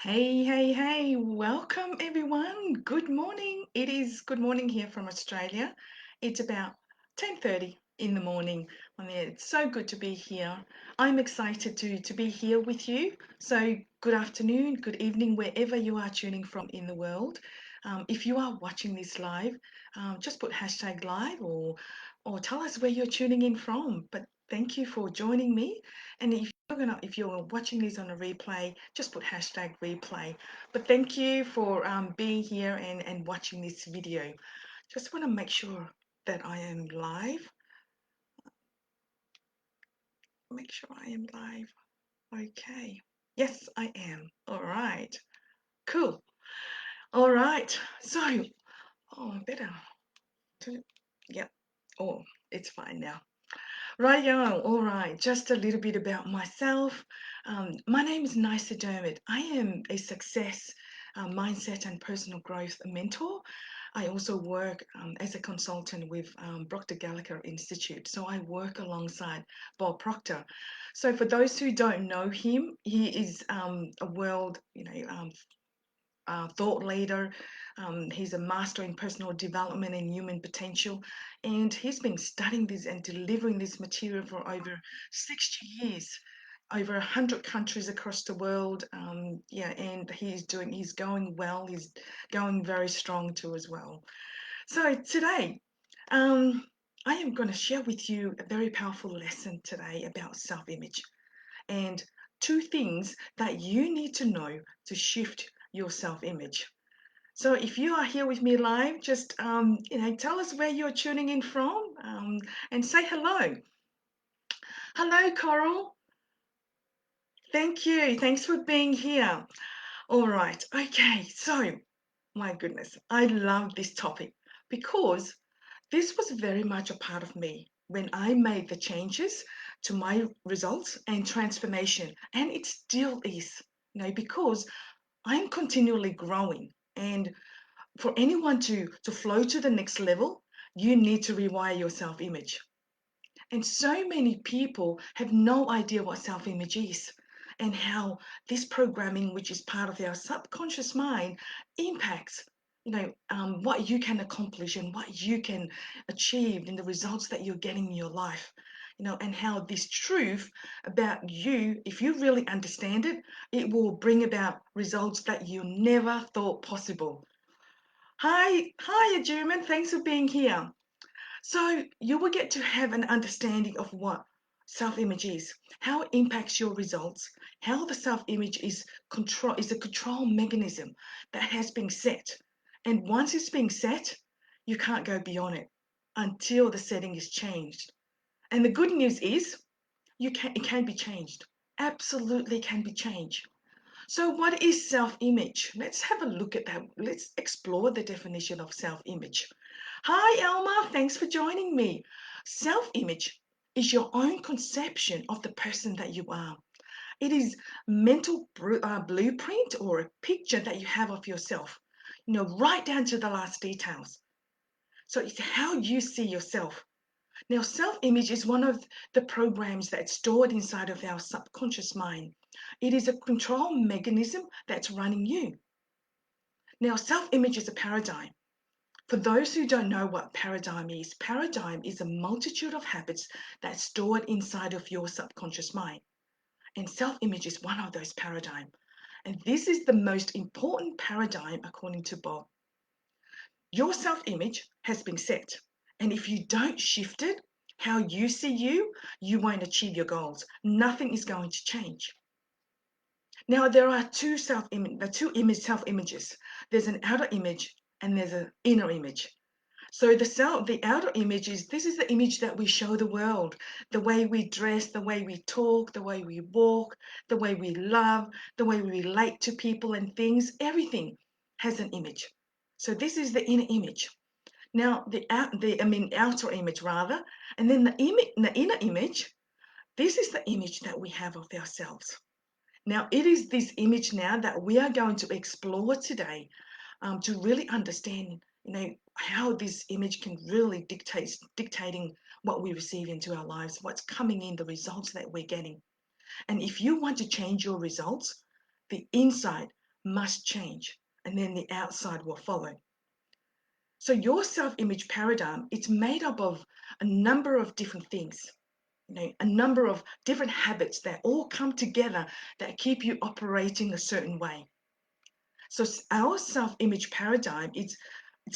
Hey, hey, hey, welcome everyone. Good morning. It is good morning here from Australia. It's about 10:30 in the morning. It's so good to be here. I'm excited to be here with you. So good afternoon, good evening, wherever you are tuning from in the world. If you are watching this live, just put hashtag live or tell us where you're tuning in from. But thank you for joining me. And if you're watching this on a replay, just put hashtag replay. But thank you for being here and watching this video. Just want to make sure that I am live. Make sure I am live. Okay. Yes, I am. All right. Cool. All right. So, better. Yeah. Oh, it's fine now. Right, yeah, all right. Just a little bit about myself. My name is Nisa Dermot. I am a success mindset and personal growth mentor. I also work as a consultant with Proctor Gallagher Institute. So I work alongside Bob Proctor. So for those who don't know him, he is a world, thought leader. He's a master in personal development and human potential, and he's been studying this and delivering this material for over 60 years, over 100 countries across the world. Yeah, and he's going well. He's going very strong too as well. So today, um, I am going to share with you a very powerful lesson today about self-image and two things that you need to know to shift your self-image. So if you are here with me live, just tell us where you're tuning in from, and say hello. Hello, Coral. Thank you. Thanks for being here. All right. Okay. So, my goodness, I love this topic because this was very much a part of me when I made the changes to my results and transformation, and it still is. Because I'm continually growing, and for anyone to flow to the next level, you need to rewire your self-image. And so many people have no idea what self-image is and how this programming, which is part of our subconscious mind, impacts what you can accomplish and what you can achieve in the results that you're getting in your life. And how this truth about you, if you really understand it, it will bring about results that you never thought possible. Hi, German. Thanks for being here. So you will get to have an understanding of what self-image is, how it impacts your results, how the self-image is a control mechanism that has been set. And once it's been set, you can't go beyond it until the setting is changed. And the good news is it can be changed. Absolutely can be changed. So what is self-image? Let's have a look at that. Let's explore the definition of self-image. Hi, Elma. Thanks for joining me. Self-image is your own conception of the person that you are. It is mental blueprint or a picture that you have of yourself, right down to the last details. So it's how you see yourself. Now, self-image is one of the programs that's stored inside of our subconscious mind. It is a control mechanism that's running you. Now, self-image is a paradigm. For those who don't know what paradigm is a multitude of habits that's stored inside of your subconscious mind. And self-image is one of those paradigms. And this is the most important paradigm according to Bob. Your self-image has been set. And if you don't shift it, how you see you won't achieve your goals. Nothing is going to change. Now, there are two self-images. There's an outer image and there's an inner image. So the outer image this is the image that we show the world, the way we dress, the way we talk, the way we walk, the way we love, the way we relate to people and things, everything has an image. So this is the inner image. Now outer image rather, and then the inner image, this is the image that we have of ourselves. Now it is this image now that we are going to explore today, to really understand, how this image can really dictating what we receive into our lives, what's coming in, the results that we're getting. And if you want to change your results, the inside, must change, and then the outside will follow. So your self-image paradigm, it's made up of a number of different things, a number of different habits that all come together that keep you operating a certain way. So our self-image paradigm, it's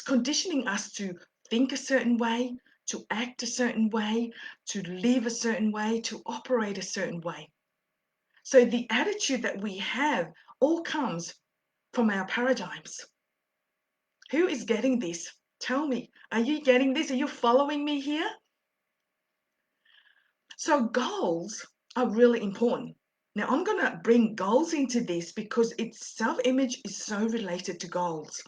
conditioning us to think a certain way, to act a certain way, to live a certain way, to operate a certain way. So the attitude that we have all comes from our paradigms. Who is getting this? Tell me, are you getting this? Are you following me here? So goals are really important. Now I'm going to bring goals into this because self-image is so related to goals.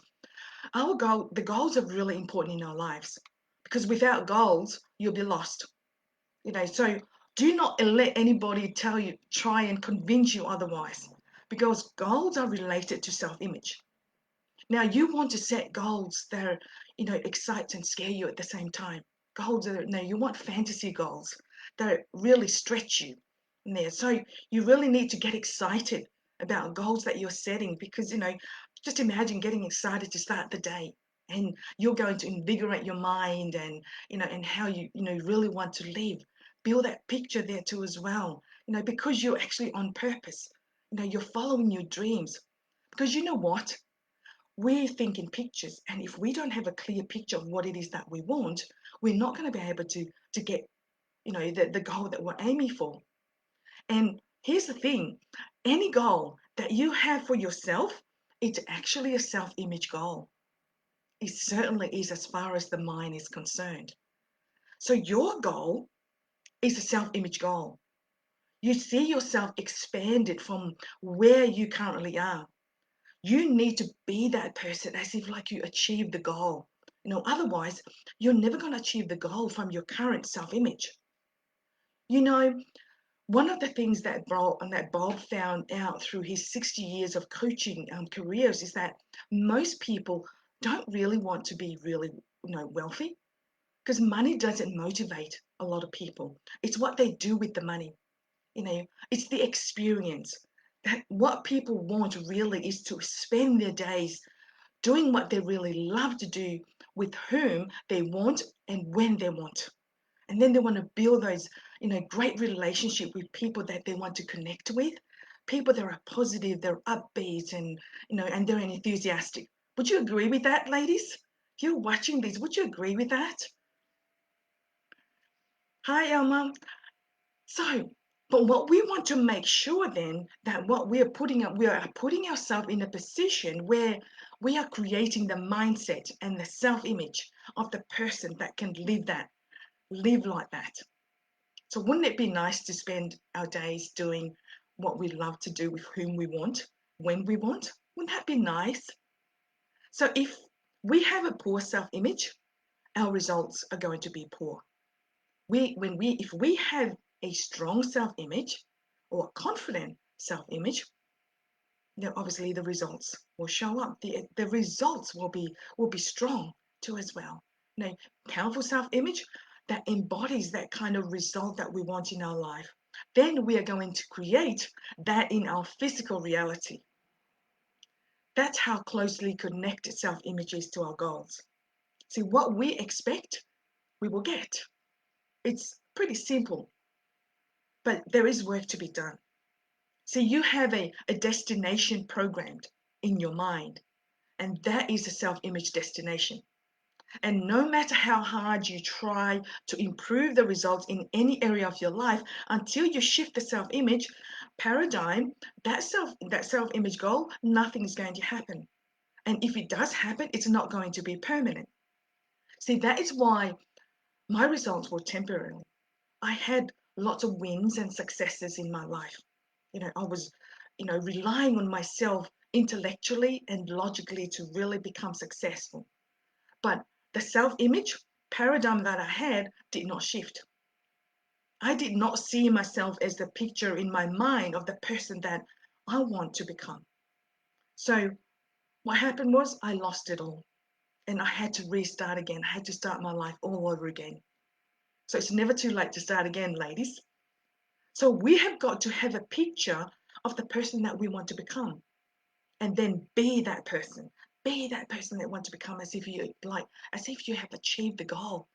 The goals are really important in our lives because without goals, you'll be lost. So do not let anybody try and convince you otherwise, because goals are related to self-image. Now you want to set goals that excite and scare you at the same time. You want fantasy goals that really stretch you. So you really need to get excited about goals that you're setting, because just imagine getting excited to start the day, and you're going to invigorate your mind, and how you really want to live. Build that picture there too as well. Because you're actually on purpose. You're following your dreams. Because you know what? We think in pictures, and if we don't have a clear picture of what it is that we want, we're not going to be able to get the goal that we're aiming for. And here's the thing, any goal that you have for yourself, it's actually a self-image goal. It certainly is, as far as the mind is concerned. So your goal is a self-image goal. You see yourself expanded from where you currently are. You need to be that person as if like you achieved the goal. Otherwise, you're never going to achieve the goal from your current self-image. One of the things that Bob found out through his 60 years of coaching careers is that most people don't really want to be really wealthy, because money doesn't motivate a lot of people. It's what they do with the money. It's the experience. That what people want really is to spend their days doing what they really love to do, with whom they want and when they want. And then they want to build those, great relationship with people that they want to connect with, people that are positive, they're upbeat, and they're enthusiastic. Would you agree with that, ladies? If you're watching this, would you agree with that? Hi, Elma. So, but what we want to make sure then, that what we are putting up, we are putting ourselves in a position where we are creating the mindset and the self-image of the person that can live like that. So wouldn't it be nice to spend our days doing what we love to do with whom we want, when we want? Wouldn't that be nice? So if we have a poor self-image, our results are going to be poor. If we have a strong self-image or a confident self-image, then obviously the results will show up. The results will be strong too as well. Powerful self-image that embodies that kind of result that we want in our life. Then we are going to create that in our physical reality. That's how closely connected self-image is to our goals. See, what we expect, we will get. It's pretty simple, but there is work to be done. See, you have a destination programmed in your mind, and that is a self-image destination. And no matter how hard you try to improve the results in any area of your life, until you shift the self-image paradigm, that self-image goal, nothing is going to happen. And if it does happen, it's not going to be permanent. See, that is why my results were temporary. I had lots of wins and successes in my life. I was, relying on myself intellectually and logically to really become successful. But the self-image paradigm that I had did not shift. I did not see myself as the picture in my mind of the person that I want to become. So what happened was I lost it all, and I had to restart again. I had to start my life all over again. So it's never too late to start again, ladies. So we have got to have a picture of the person that we want to become. and then be that person. Be that person that want to become as if you have achieved the goal.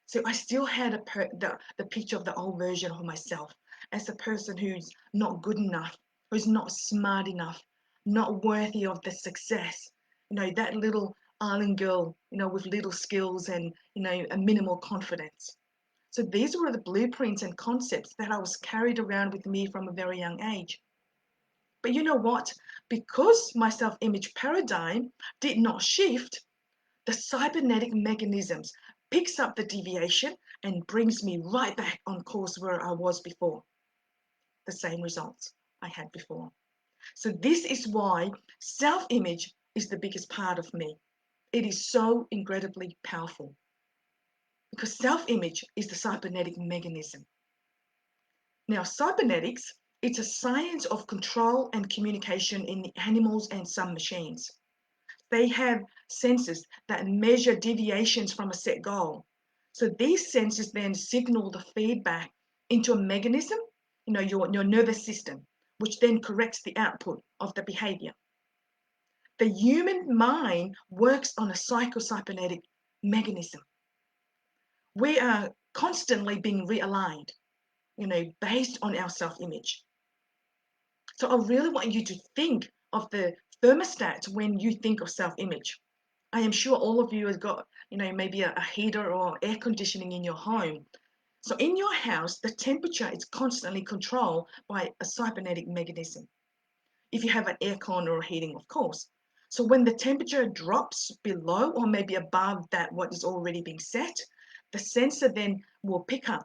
So I still had the picture of the old version of myself as a person who's not good enough, who's not smart enough, not worthy of the success. That little island girl, with little skills and, a minimal confidence. So these were the blueprints and concepts that I was carried around with me from a very young age. But you know what? Because my self-image paradigm did not shift, the cybernetic mechanisms picks up the deviation and brings me right back on course where I was before. The same results I had before. So this is why self-image is the biggest part of me. It is so incredibly powerful because self-image is the cybernetic mechanism. Now, cybernetics, it's a science of control and communication in the animals and some machines. They have sensors that measure deviations from a set goal. So these sensors then signal the feedback into a mechanism, your nervous system, which then corrects the output of the behavior. The human mind works on a psychocybernetic mechanism. We are constantly being realigned, based on our self-image. So I really want you to think of the thermostat when you think of self-image. I am sure all of you have got, maybe a heater or air conditioning in your home. So in your house, the temperature is constantly controlled by a cybernetic mechanism. If you have an aircon or heating, of course. So when the temperature drops below or maybe above that what is already being set, the sensor then will pick up,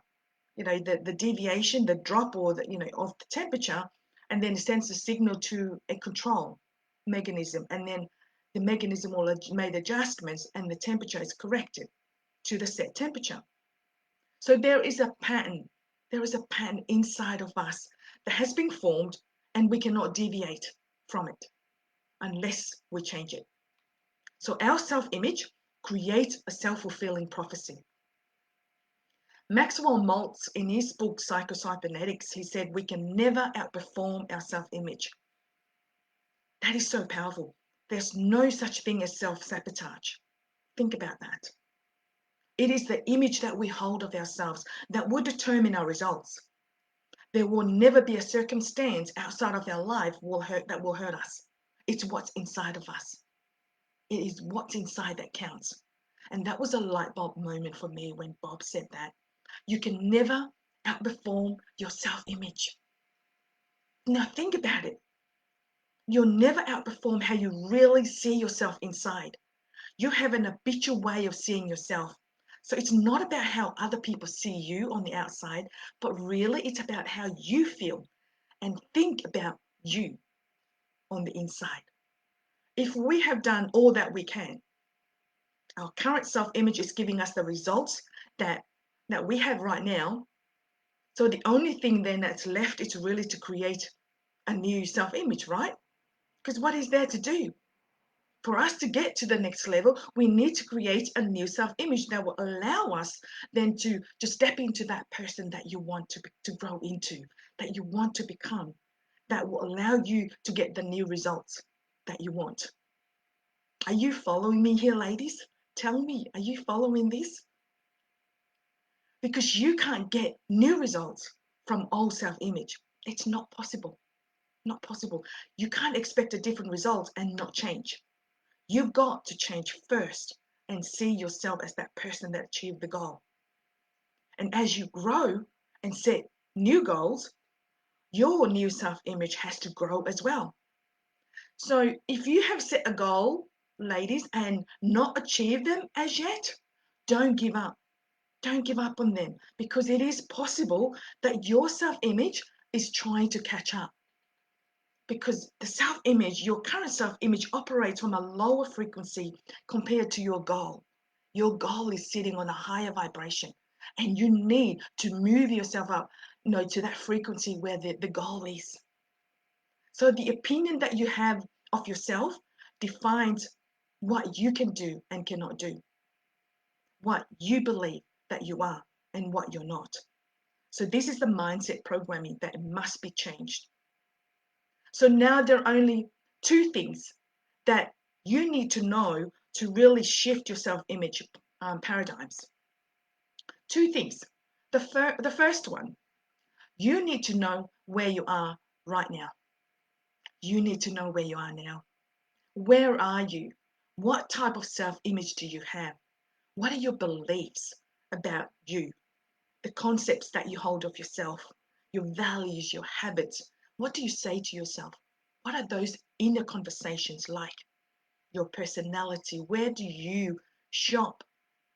the deviation, the drop or of the temperature, and then sends a signal to a control mechanism, and then the mechanism will make adjustments and the temperature is corrected to the set temperature. So there is a pattern. There is a pattern inside of us that has been formed and we cannot deviate from it unless we change it. So our self-image creates a self-fulfilling prophecy. Maxwell Maltz, in his book Psychocybernetics, he said we can never outperform our self-image. That is so powerful. There's no such thing as self-sabotage. Think about that. It is the image that we hold of ourselves that will determine our results. There will never be a circumstance outside of our life that will hurt us. It's what's inside of us. It is what's inside that counts. And that was a light bulb moment for me when Bob said that. You can never outperform your self-image. Now think about it. You'll never outperform how you really see yourself inside. You have an habitual way of seeing yourself. So it's not about how other people see you on the outside, but really it's about how you feel and think about you on the inside. If we have done all that we can, our current self-image is giving us the results that we have right now. So the only thing then that's left is really to create a new self-image, right? Because what is there to do? For us to get to the next level, we need to create a new self-image that will allow us then to step into that person that you want to grow into, that you want to become, that will allow you to get the new results that you want. Are you following me here, ladies? Tell me, are you following this? Because you can't get new results from old self-image. It's not possible. Not possible. You can't expect a different result and not change. You've got to change first and see yourself as that person that achieved the goal. And as you grow and set new goals, your new self-image has to grow as well. So if you have set a goal, ladies, and not achieved them as yet, don't give up. Don't give up on them, because it is possible that your self-image is trying to catch up. Because the self-image, your current self-image operates from a lower frequency compared to your goal. Your goal is sitting on a higher vibration, and you need to move yourself up, to that frequency where the goal is. So the opinion that you have of yourself defines what you can do and cannot do, what you believe that you are and what you're not. So this is the mindset programming that must be changed. So now there are only Two things that you need to know to really shift your self-image paradigms. Two things. The first one, you need to know where you are right now. You need to know where you are now. Where are you? What type of self-image do you have? What are your beliefs about you? The concepts that you hold of yourself, your values, your habits. What do you say to yourself? What are those inner conversations like? Your personality, where do you shop?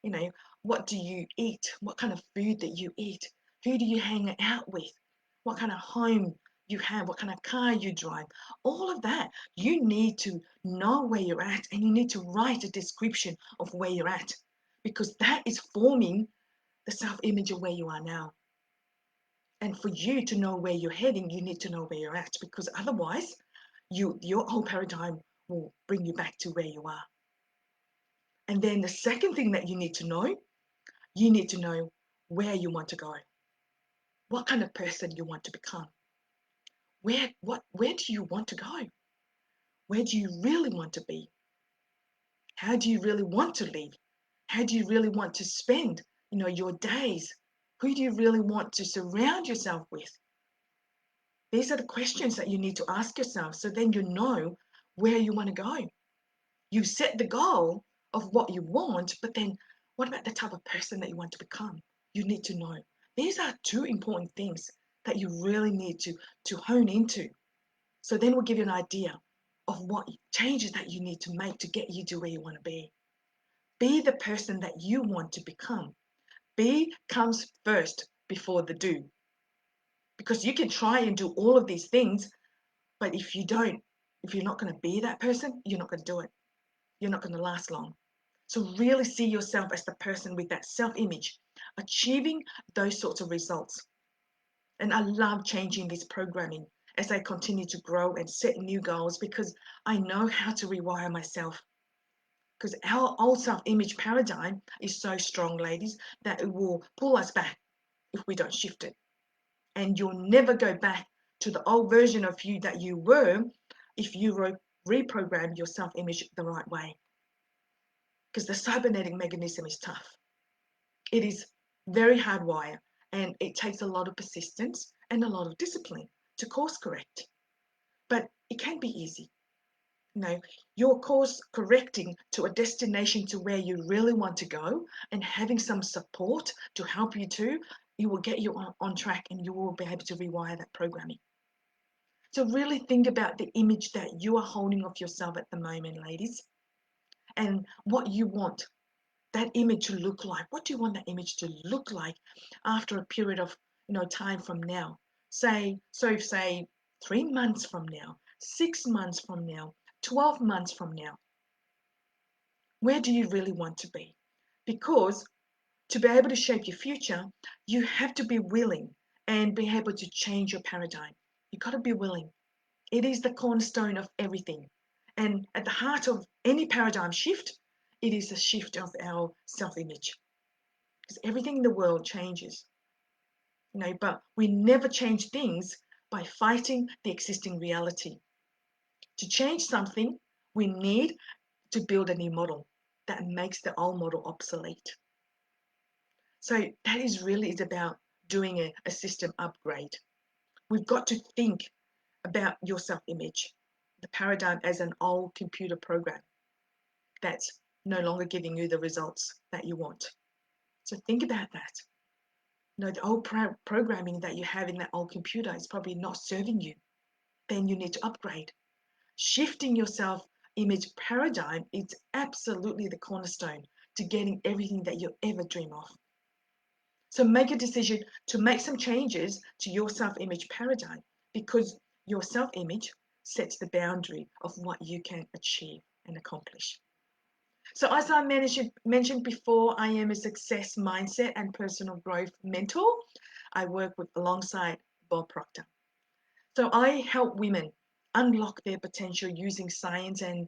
You know, what do you eat? What kind of food that you eat? Who do you hang out with? What kind of home you have? What kind of car you drive? All of that, you need to know where you're at, and you need to write a description of where you're at, because that is forming the self-image of where you are now. And for you to know where you're heading, you need to know where you're at, because otherwise your whole paradigm will bring you back to where you are. And then the second thing that you need to know where you want to go, what kind of person you want to become. Where do you want to go? Where do you really want to be? How do you really want to live? How do you really want to spend, your days? Who do you really want to surround yourself with? These are the questions that you need to ask yourself, so then you know where you want to go. You set the goal of what you want, but then what about the type of person that you want to become? You need to know. These are two important things that you really need to hone into. So then we'll give you an idea of what changes that you need to make to get you to where you want to be. Be the person that you want to become. Be comes first before the do. Because you can try and do all of these things, but if you're not going to be that person, you're not going to do it. You're not going to last long. So really see yourself as the person with that self-image, achieving those sorts of results. And I love changing this programming as I continue to grow and set new goals, because I know how to rewire myself. Because our old self-image paradigm is so strong, ladies, that it will pull us back if we don't shift it. And you'll never go back to the old version of you that you were if you reprogram your self-image the right way. Because the cybernetic mechanism is tough. It is very hardwired, and it takes a lot of persistence and a lot of discipline to course correct. But it can be easy. You're course correcting to a destination to where you really want to go, and having some support to help you to, it will get you on track, and you will be able to rewire that programming. So really think about the image that you are holding of yourself at the moment, ladies, and what you want that image to look like. What do you want that image to look like after a period of time from now? Say 3 months from now, 6 months from now, 12 months from now. Where do you really want to be? Because to be able to shape your future, you have to be willing and be able to change your paradigm. You've got to be willing. It is the cornerstone of everything. And at the heart of any paradigm shift, it is a shift of our self-image. Because everything in the world changes. But we never change things by fighting the existing reality. To change something, we need to build a new model that makes the old model obsolete. So that is about doing a system upgrade. We've got to think about your self-image, the paradigm as an old computer program that's no longer giving you the results that you want. So think about that. The old programming that you have in that old computer is probably not serving you. Then you need to upgrade. Shifting your self-image paradigm is absolutely the cornerstone to getting everything that you ever dream of. So make a decision to make some changes to your self-image paradigm, because your self-image sets the boundary of what you can achieve and accomplish. So as I mentioned before, I am a success mindset and personal growth mentor. I work alongside Bob Proctor. So I help women unlock their potential using science and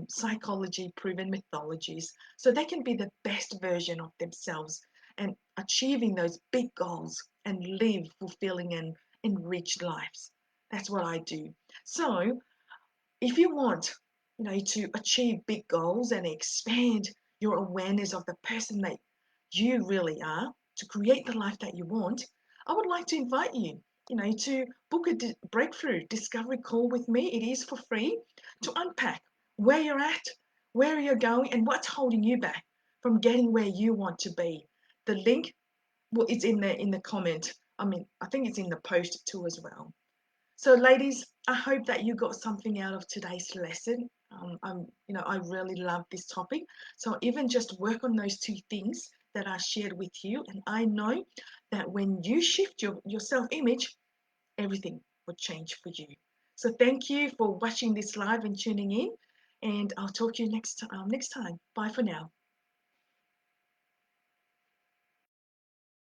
psychology proven methodologies, so they can be the best version of themselves and achieving those big goals and live fulfilling and enriched lives. That's what I do. So If you want, to achieve big goals and expand your awareness of the person that you really are to create the life that you want, I would like to invite you, to book a breakthrough discovery call with me. It is for free to unpack where you're at, where you're going, and what's holding you back from getting where you want to be. The link, well, it's in the comment. I think it's in the post too as well. So, ladies, I hope that you got something out of today's lesson. I really love this topic. So, even just work on those two things that I shared with you, and I know that when you shift your self-image, everything will change for you. So, thank you for watching this live and tuning in, and I'll talk to you next time. Bye for now.